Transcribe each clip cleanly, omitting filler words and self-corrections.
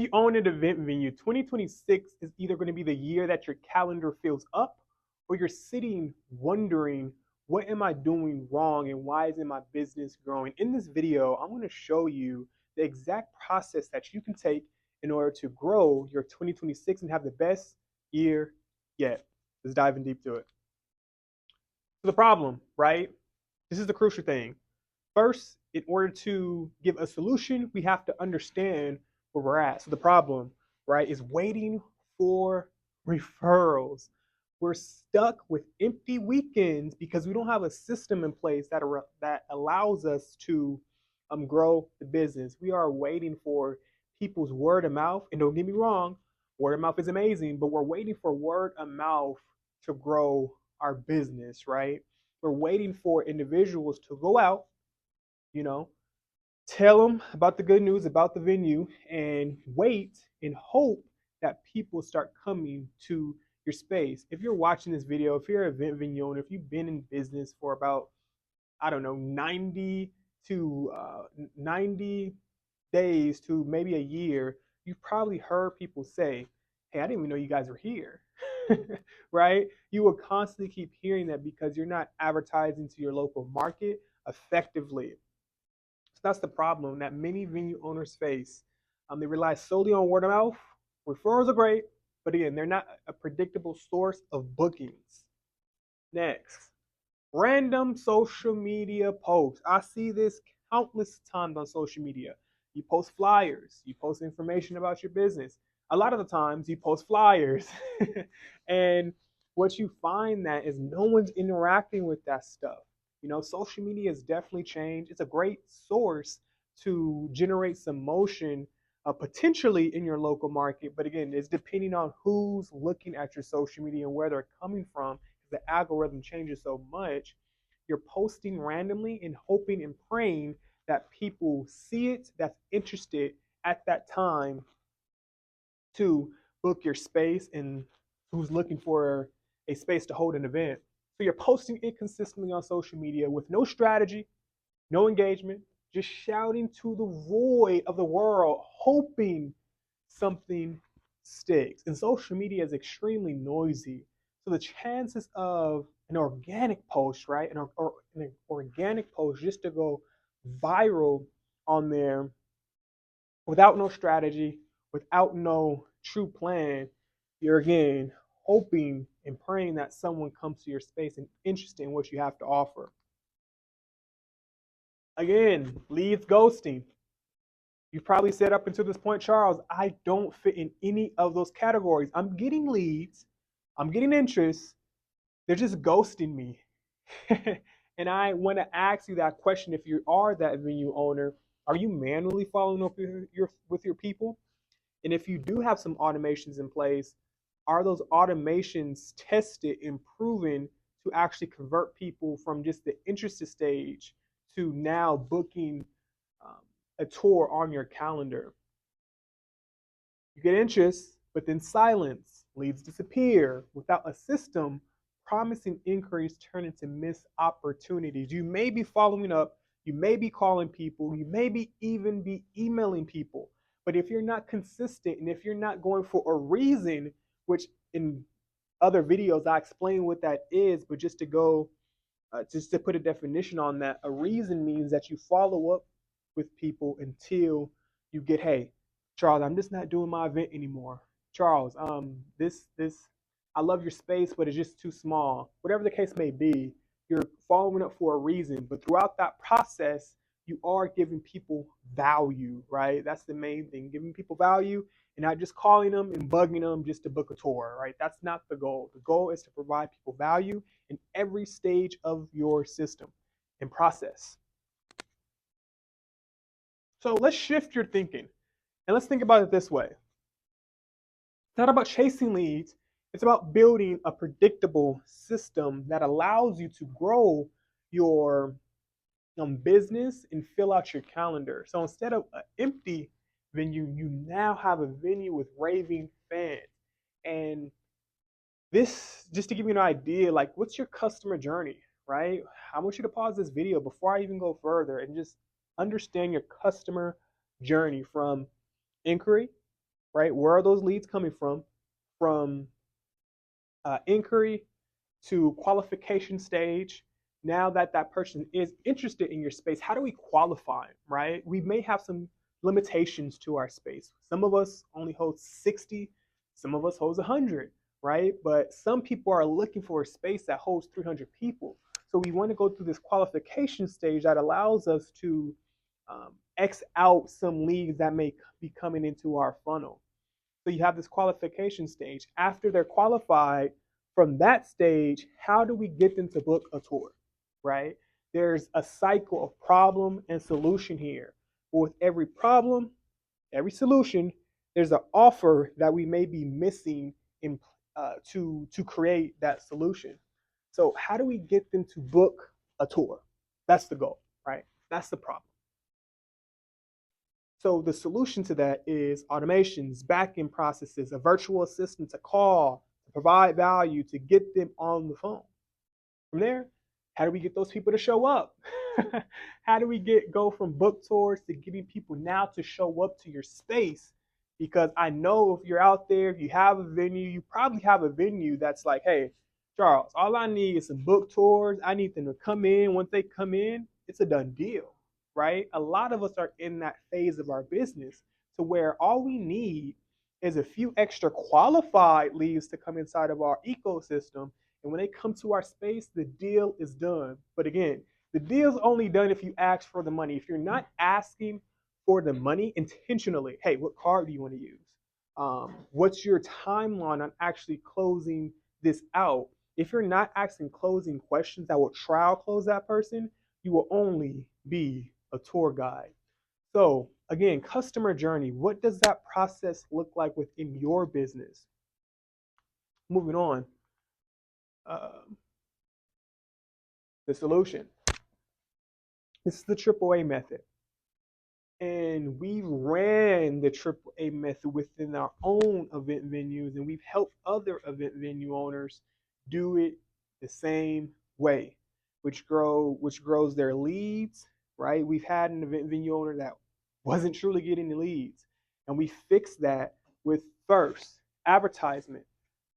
You own an event venue. 2026 is either going to be the year that your calendar fills up, or you're sitting wondering, what am I doing wrong and why isn't my business growing? In this video, I'm going to show you the exact process that you can take in order to grow your 2026 and have the best year yet. Let's dive in deep to it. So the problem, right? This is the crucial thing. First, in order to give a solution, we have to understand where we're at. So the problem, right, is waiting for referrals. We're stuck with empty weekends because we don't have a system in place that allows us to grow the business. We are waiting for people's word of mouth. And don't get me wrong, word of mouth is amazing, but we're waiting for word of mouth to grow our business, right? We're waiting for individuals to go out, you know, tell them about the good news about the venue and wait and hope that people start coming to your space. If you're watching this video, if you're an event venue owner, if you've been in business for about, I don't know, 90 days to maybe a year, you've probably heard people say, hey, I didn't even know you guys were here. Right? You will constantly keep hearing that because you're not advertising to your local market effectively. So that's the problem that many venue owners face. They rely solely on word of mouth. Referrals are great, but again, they're not a predictable source of bookings. Next, random social media posts. I see this countless times on social media. You post flyers, you post information about your business. A lot of the times you post flyers. And what you find that is no one's interacting with that stuff. You know, social media has definitely changed. It's a great source to generate some motion potentially in your local market. But again, it's depending on who's looking at your social media and where they're coming from. The algorithm changes so much. You're posting randomly and hoping and praying that people see it, that's interested at that time to book your space and who's looking for a space to hold an event. So you're posting inconsistently on social media with no strategy, no engagement, just shouting to the void of the world, hoping something sticks. And social media is extremely noisy. So the chances of an organic post, right, an organic post just to go viral on there without no strategy, without no true plan, you're again hoping and praying that someone comes to your space and interested in what you have to offer. Again, leads ghosting. You've probably said up until this point, Charles, I don't fit in any of those categories. I'm getting leads, I'm getting interest, they're just ghosting me. And I want to ask you that question. If you are that venue owner, are you manually following up with your people? And if you do have some automations in place, are those automations tested and proven to actually convert people from just the interested stage to now booking um, a tour on your calendar? You get interest, but then silence, leads disappear. Without a system, promising inquiries turn into missed opportunities. You may be following up, you may be calling people, you may be even be emailing people. But if you're not consistent and if you're not going for a reason, which in other videos I explain what that is, but just to put a definition on that, a reason means that you follow up with people until you get, hey, Charles, I'm just not doing my event anymore. Charles, this I love your space, but it's just too small. Whatever the case may be, you're following up for a reason. But throughout that process, you are giving people value, right? That's the main thing, giving people value and not just calling them and bugging them just to book a tour, right? That's not the goal. The goal is to provide people value in every stage of your system and process. So let's shift your thinking and let's think about it this way. It's not about chasing leads. It's about building a predictable system that allows you to grow your business and fill out your calendar. So instead of an empty venue, you now have a venue with raving fans. And this, just to give you an idea, like what's your customer journey, right? I want you to pause this video before I even go further and just understand your customer journey from inquiry right? Where are those leads coming from? From inquiry to qualification stage. Now that that person is interested in your space, how do we qualify them, right? We may have some limitations to our space. Some of us only hold 60, some of us holds 100, right? But some people are looking for a space that holds 300 people. So we want to go through this qualification stage that allows us to X out some leads that may be coming into our funnel. So you have this qualification stage. After they're qualified, from that stage, how do we get them to book a tour, right? There's a cycle of problem and solution here. But with every problem, every solution, there's an offer that we may be missing in to create that solution. So how do we get them to book a tour? That's the goal, right? That's the problem. So the solution to that is automations, back-end processes, a virtual assistant to call, to provide value, to get them on the phone. From there, how do we get those people to show up? How do we go from book tours to getting people now to show up to your space? Because I know if you're out there, if you have a venue, you probably have a venue that's like, hey, Charles, all I need is some book tours. I need them to come in. Once they come in, it's a done deal, right? A lot of us are in that phase of our business to where all we need is a few extra qualified leads to come inside of our ecosystem. And when they come to our space, the deal is done. But again, the deal's only done if you ask for the money. If you're not asking for the money intentionally, hey, what card do you want to use? What's your timeline on actually closing this out? If you're not asking closing questions that will trial close that person, you will only be a tour guide. So again, customer journey, what does that process look like within your business? Moving on, uh, the solution. This is the AAA method. And we ran the AAA method within our own event venues, and we've helped other event venue owners do it the same way, which grows their leads, right? We've had an event venue owner that wasn't truly getting the leads, and we fixed that with first advertisement.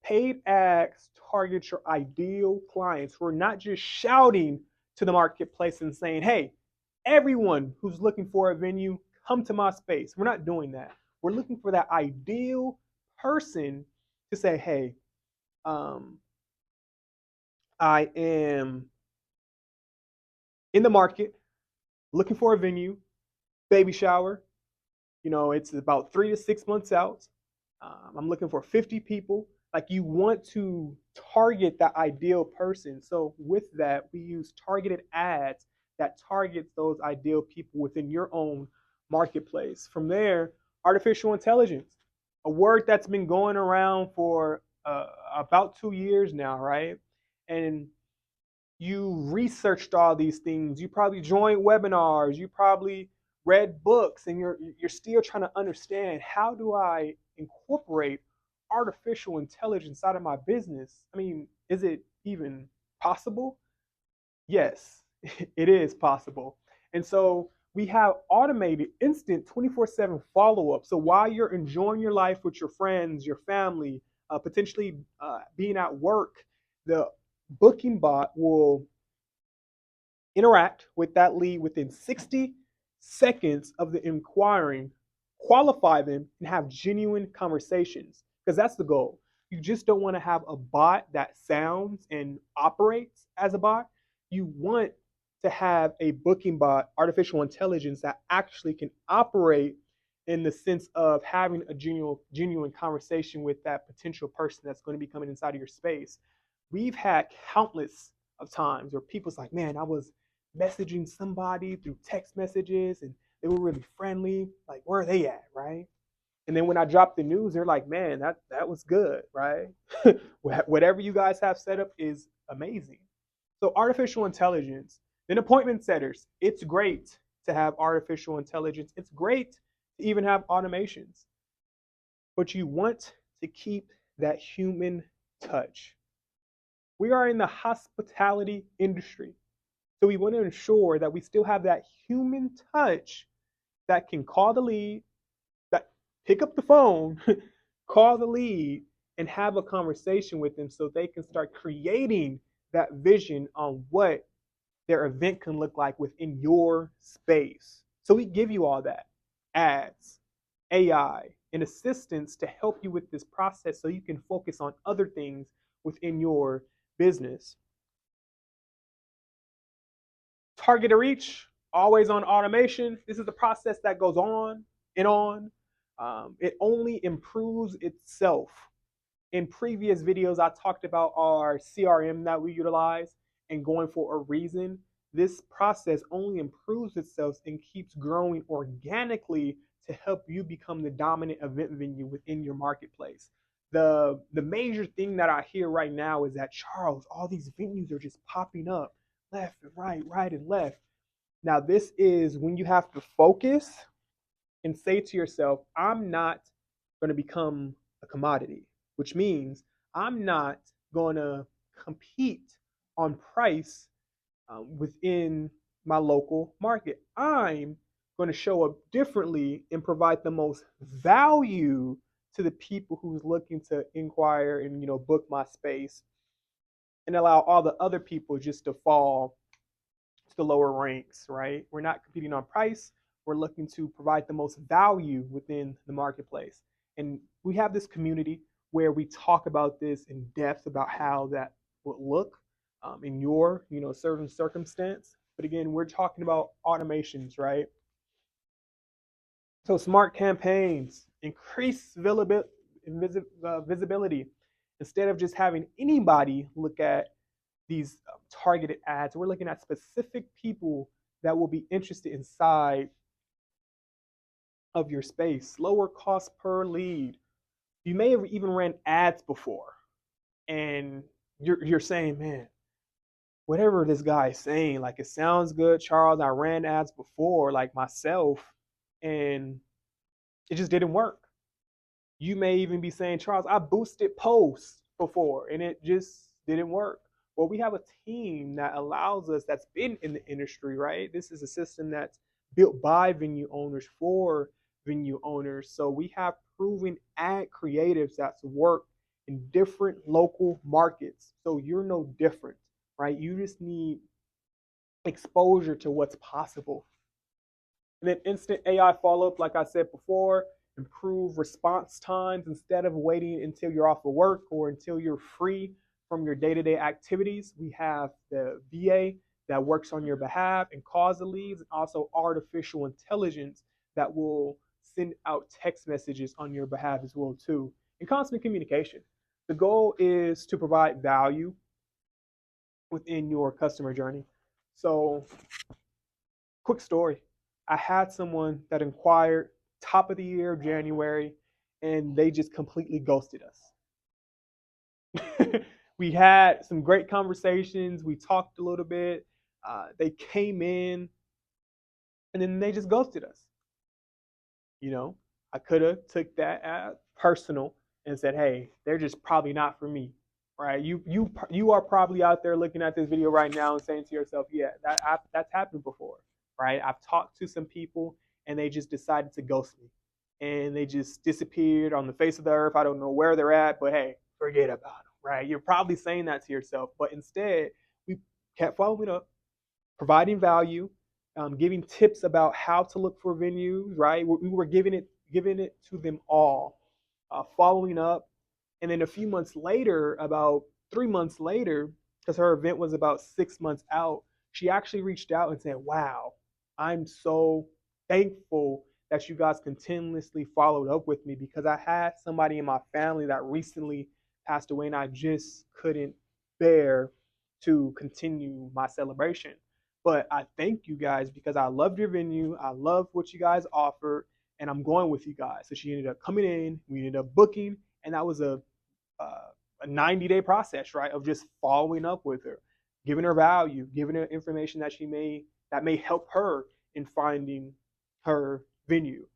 Paid ads target your ideal clients who are not just shouting to the marketplace and saying, hey, everyone who's looking for a venue, come to my space. We're not doing that. We're looking for that ideal person to say, hey, I am in the market looking for a venue, baby shower. You know, it's about 3 to 6 months out. I'm looking for 50 people. Like, you want to target that ideal person. So with that, we use targeted ads that targets those ideal people within your own marketplace. From there, artificial intelligence, a word that's been going around for about 2 years now, right? And you researched all these things. You probably joined webinars. You probably read books, and you're still trying to understand, how do I incorporate artificial intelligence out of my business? I mean, is it even possible? Yes, it is possible. And so we have automated instant 24/7 follow-up. So while you're enjoying your life with your friends, your family, potentially being at work, the booking bot will interact with that lead within 60 seconds of the inquiring, qualify them, and have genuine conversations. Because that's the goal. You just don't want to have a bot that sounds and operates as a bot. You want to have a booking bot, artificial intelligence, that actually can operate in the sense of having a genuine conversation with that potential person that's going to be coming inside of your space. We've had countless of times where people's like, man, I was messaging somebody through text messages and they were really friendly. Like, where are they at, right? And then when I dropped the news, they're like, man, that was good, right? Whatever you guys have set up is amazing. So artificial intelligence, then appointment setters. It's great to have artificial intelligence. It's great to even have automations. But you want to keep that human touch. We are in the hospitality industry. So we want to ensure that we still have that human touch that can call the lead, that pick up the phone, call the lead, and have a conversation with them so they can start creating that vision on what their event can look like within your space. So we give you all that ads, AI, and assistance to help you with this process so you can focus on other things within your business. Target reach, always on automation. This is the process that goes on and on. It only improves itself. In previous videos, I talked about our CRM that we utilize and going for a reason. This process only improves itself and keeps growing organically to help you become the dominant event venue within your marketplace. The major thing that I hear right now is that, Charles, all these venues are just popping up left and right, right and left. Now, this is when you have to focus and say to yourself, I'm not going to become a commodity, which means I'm not going to compete on price within my local market. I'm going to show up differently and provide the most value to the people who's looking to inquire and book my space, and allow all the other people just to fall to the lower ranks, right? We're not competing on price. We're looking to provide the most value within the marketplace. And we have this community where we talk about this in depth about how that would look in your, certain circumstance. But again, we're talking about automations, right? So smart campaigns, increase visibility. Instead of just having anybody look at these targeted ads, we're looking at specific people that will be interested inside of your space. Lower cost per lead. You may have even ran ads before, and you're saying, man, whatever this guy is saying, like, it sounds good, Charles. I ran ads before, like myself, and it just didn't work. You may even be saying, Charles, I boosted posts before and it just didn't work. Well, we have a team that allows us, that's been in the industry, right? This is a system that's built by venue owners for venue owners. So we have proven ad creatives that's worked in different local markets. So you're no different, right? You just need exposure to what's possible. And then instant AI follow up, like I said before, improve response times instead of waiting until you're off of work or until you're free from your day-to-day activities. We have the VA that works on your behalf and calls the leads, and also artificial intelligence that will send out text messages on your behalf as well too. And constant communication. The goal is to provide value within your customer journey. So, quick story. I had someone that inquired top of the year, January, and they just completely ghosted us. We had some great conversations. We talked a little bit. They came in, and then they just ghosted us. I could have took that as personal and said, "Hey, they're just probably not for me." Right? You are probably out there looking at this video right now and saying to yourself, "Yeah, that's happened before." Right? I've talked to some people and they just decided to ghost me, and they just disappeared on the face of the earth. I don't know where they're at, but hey, forget about them. Right? You're probably saying that to yourself, but instead we kept following up, providing value, giving tips about how to look for venues. Right? We were giving it to them all, following up. And then a few months later, about 3 months later, because her event was about 6 months out, she actually reached out and said, "Wow, I'm so thankful that you guys continuously followed up with me, because I had somebody in my family that recently passed away and I just couldn't bear to continue my celebration. But I thank you guys because I loved your venue. I love what you guys offered, and I'm going with you guys." So she ended up coming in, we ended up booking, and that was a 90-day process, right, of just following up with her, giving her value, giving her information that may help her in finding her venue.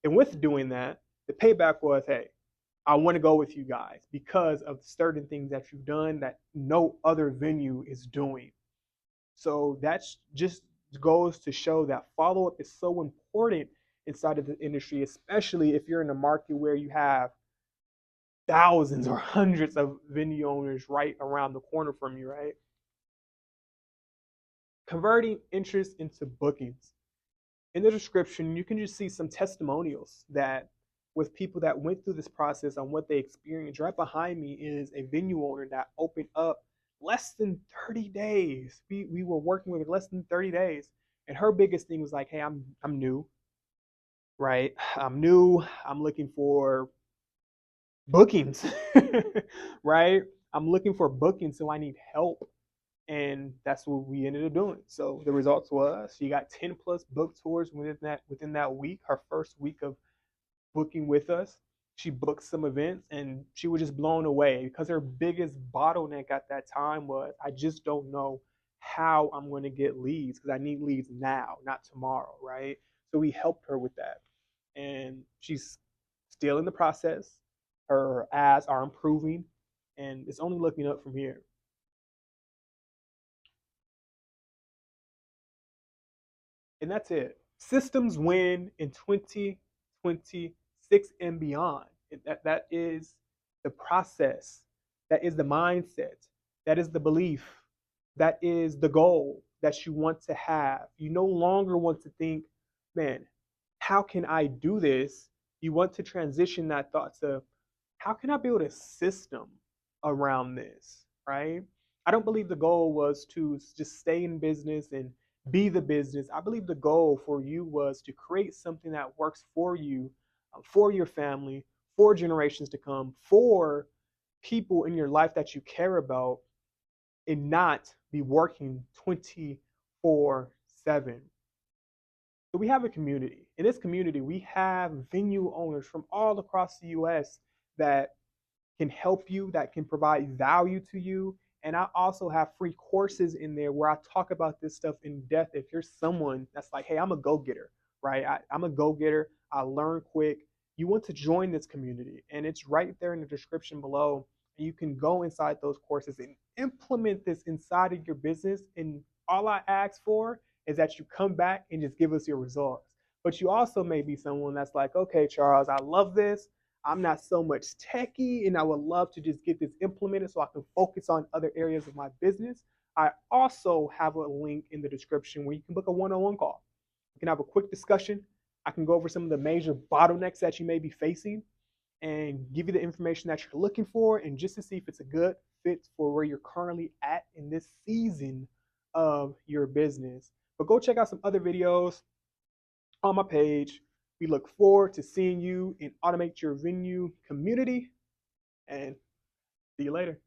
And with doing that, the payback was, hey, I want to go with you guys because of certain things that you've done that no other venue is doing. So that's just goes to show that follow-up is so important inside of the industry, especially if you're in a market where you have thousands or hundreds of venue owners right around the corner from you, right? Converting interest into bookings. In the description, you can just see some testimonials that with people that went through this process on what they experienced. Right behind me is a venue owner that opened up less than 30 days. We were working with her less than 30 days. And her biggest thing was like, hey, I'm new, right? I'm new. I'm looking for bookings, right? I'm looking for bookings, so I need help. And that's what we ended up doing. So the results was she got 10 plus book tours within that week, her first week of booking with us. She booked some events and she was just blown away because her biggest bottleneck at that time was I just don't know how I'm going to get leads because I need leads now, not tomorrow, right? So we helped her with that. And she's still in the process. Her ads are improving and it's only looking up from here. And that's it. Systems win in 2026 and beyond. That is the process. That is the mindset. That is the belief. That is the goal that you want to have. You no longer want to think, man, how can I do this? You want to transition that thought to, how can I build a system around this, right? I don't believe the goal was to just stay in business and be the business. I believe the goal for you was to create something that works for you, for your family, for generations to come, for people in your life that you care about, and not be working 24/7. So we have a community. In this community, we have venue owners from all across the US that can help you, that can provide value to you. And I also have free courses in there where I talk about this stuff in depth. If you're someone that's like, hey, I'm a go getter, right? I'm a go getter. I learn quick. You want to join this community, and it's right there in the description below. And you can go inside those courses and implement this inside of your business. And all I ask for is that you come back and just give us your results. But you also may be someone that's like, okay, Charles, I love this. I'm not so much techie and I would love to just get this implemented so I can focus on other areas of my business. I also have a link in the description where you can book a one-on-one call. We can have a quick discussion. I can go over some of the major bottlenecks that you may be facing and give you the information that you're looking for and just to see if it's a good fit for where you're currently at in this season of your business. But go check out some other videos on my page. We look forward to seeing you in Automate Your Venue community and see you later.